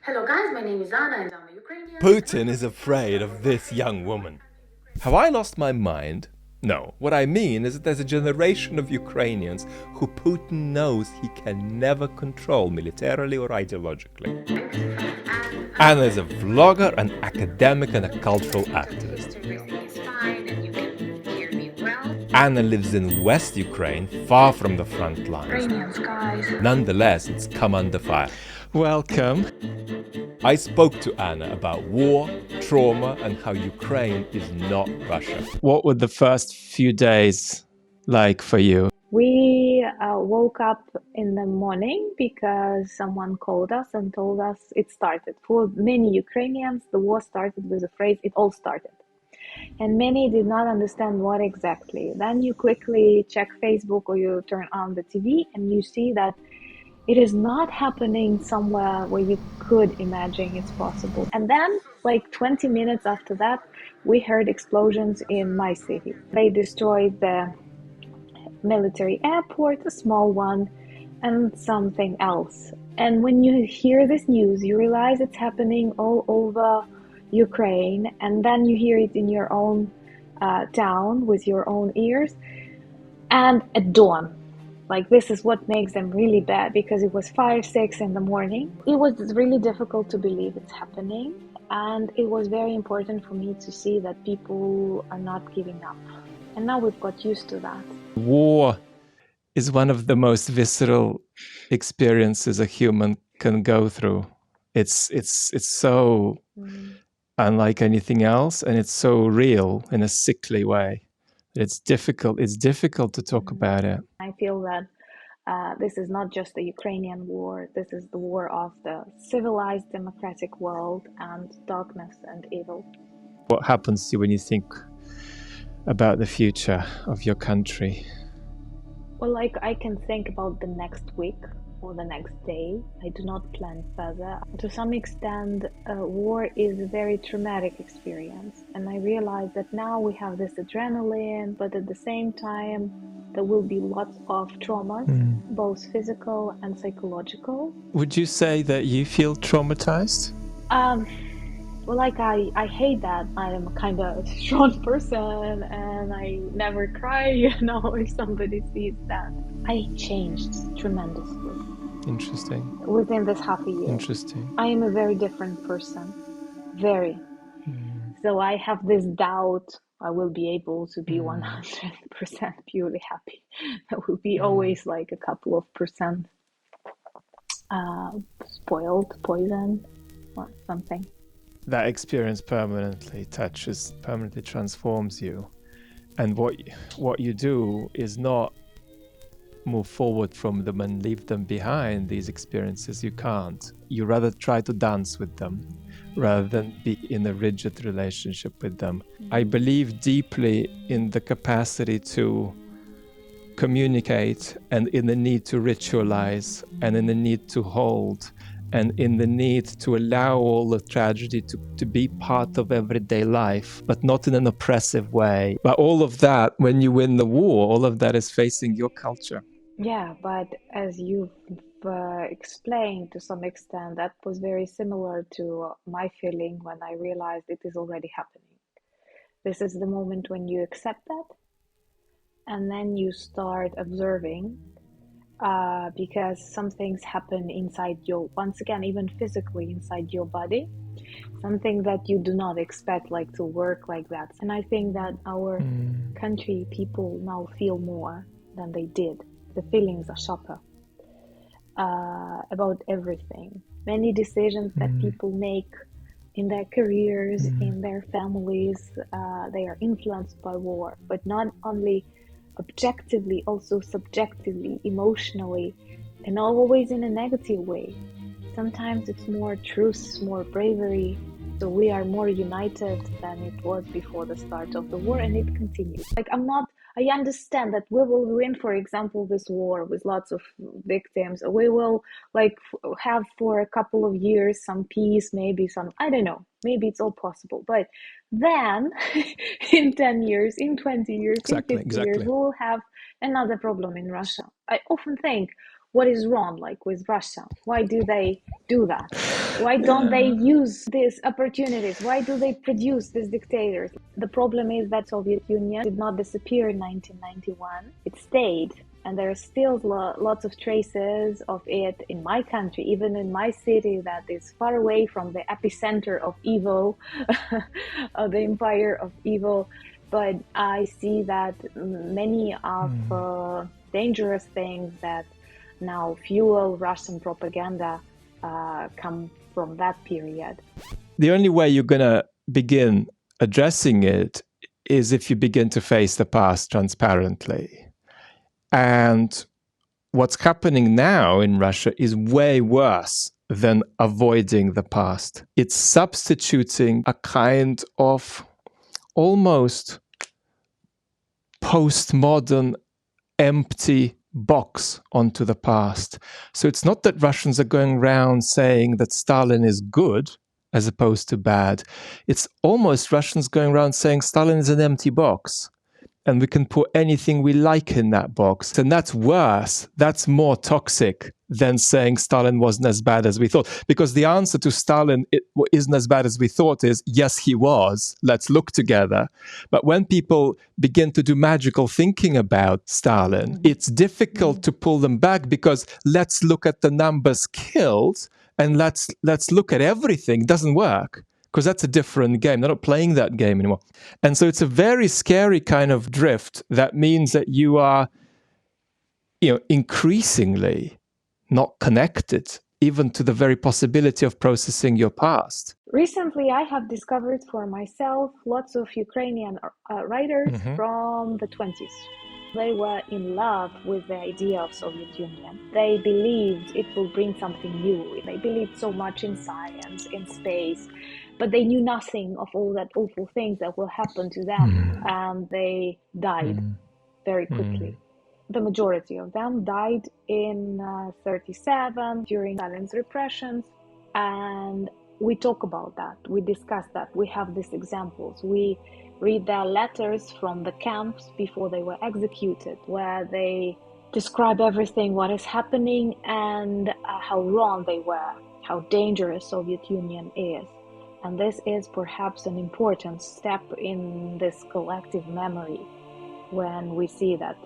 Hello guys, my name is Anna and I'm a Ukrainian. Putin is afraid of this young woman. Have I lost my mind? No. What I mean is that there's a generation of Ukrainians who Putin knows he can never control militarily or ideologically. Anna is a vlogger, an academic, and a cultural activist. Everything is fine and you can hear me well. Anna lives in West Ukraine, far from the front lines. Ukrainians, guys. Nonetheless, it's come under fire. Welcome. I spoke to Anna about war, trauma, and how Ukraine is not Russia. What were the first few days like for you? We woke up in the morning because someone called us and told us it started. For many Ukrainians, the war started with the phrase, it all started. And many did not understand what exactly. Then you quickly check Facebook or you turn on the TV and you see that it is not happening somewhere where you could imagine it's possible. And then, like 20 minutes after that, we heard explosions in my city. They destroyed the military airport, a small one, and something else. And when you hear this news, you realize it's happening all over Ukraine, and then you hear it in your own town with your own ears. And at dawn, like this is what makes them really bad, because it was 5-6 in the morning. It was really difficult to believe it's happening, and it was very important for me to see that people are not giving up. And now we've got used to that. War is one of the most visceral experiences a human can go through. It's so unlike anything else, and it's so real in a sickly way. It's difficult to talk about it. I feel that this is not just the Ukrainian war, this is the war of the civilized democratic world and darkness and evil. What happens to you when you think about the future of your country? Well, like I can think about the next week or the next day. I do not plan further. To some extent, war is a very traumatic experience. And I realize that now we have this adrenaline, but at the same time, there will be lots of traumas, both physical and psychological. Would you say that you feel traumatized? Well, like I hate that. I am a kind of strong person and I never cry, if somebody sees that. I changed tremendously. Interesting. Within this half a year. Interesting. I am a very different person. Very. So I have this doubt I will be able to be 100% purely happy. There will be always like a couple of percent spoiled, poison, or something. That experience permanently transforms you. And what you do is not move forward from them and leave them behind, these experiences. You can't. You rather try to dance with them rather than be in a rigid relationship with them. I believe deeply in the capacity to communicate, and in the need to ritualize, and in the need to hold, and in the need to allow all the tragedy to be part of everyday life, but not in an oppressive way. But all of that, when you win the war, all of that is facing your culture. Yeah, but as you've explained to some extent, that was very similar to my feeling when I realized it is already happening. This is the moment when you accept that, and then you start observing, because some things happen inside once again, even physically inside your body, something that you do not expect like to work like that. And I think that our country people now feel more than they did. The feelings are sharper about everything. Many decisions that people make in their careers, in their families, they are influenced by war, but not only objectively, also subjectively, emotionally, and always in a negative way. Sometimes it's more truth, more bravery. So we are more united than it was before the start of the war, and it continues. I understand that we will win, for example, this war with lots of victims. We will have for a couple of years some peace, maybe some, I don't know, maybe it's all possible. But then in 10 years, in 20 years, in 50 years, we will have another problem in Russia. I often think, what is wrong, like with Russia? Why do they do that? Why don't they use these opportunities? Why do they produce these dictators? The problem is that Soviet Union did not disappear in 1991. It stayed. And there are still lots of traces of it in my country, even in my city that is far away from the epicenter of evil, of the empire of evil. But I see that many of dangerous things that now fuel Russian propaganda come from that period. The only way you're going to begin addressing it is if you begin to face the past transparently. And what's happening now in Russia is way worse than avoiding the past. It's substituting a kind of almost postmodern empty box onto the past. So it's not that Russians are going around saying that Stalin is good as opposed to bad. It's almost Russians going around saying Stalin is an empty box. And we can put anything we like in that box. And that's worse. That's more toxic than saying Stalin wasn't as bad as we thought. Because the answer to Stalin isn't as bad as we thought is, yes, he was. Let's look together. But when people begin to do magical thinking about Stalin, it's difficult to pull them back because let's look at the numbers killed and let's look at everything. It doesn't work. Because that's a different game. They're not playing that game anymore. And so it's a very scary kind of drift that means that you are, increasingly not connected even to the very possibility of processing your past. Recently, I have discovered for myself lots of Ukrainian writers from the 20s. They were in love with the idea of Soviet Union. They believed it will bring something new. They believed so much in science, in space, but they knew nothing of all that awful things that will happen to them. And they died very quickly. The majority of them died in 37 during Stalin's repressions. And we talk about that. We discuss that. We have these examples. We read their letters from the camps before they were executed, where they describe everything, what is happening, and how wrong they were, how dangerous Soviet Union is. And this is perhaps an important step in this collective memory when we see that,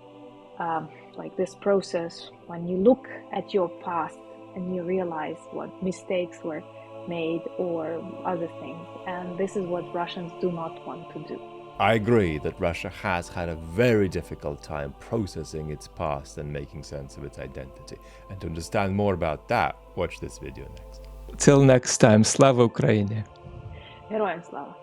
like this process, when you look at your past and you realize what mistakes were made or other things. And this is what Russians do not want to do. I agree that Russia has had a very difficult time processing its past and making sense of its identity. And to understand more about that, watch this video next. Till next time, Slava Ukraini. Героям слава!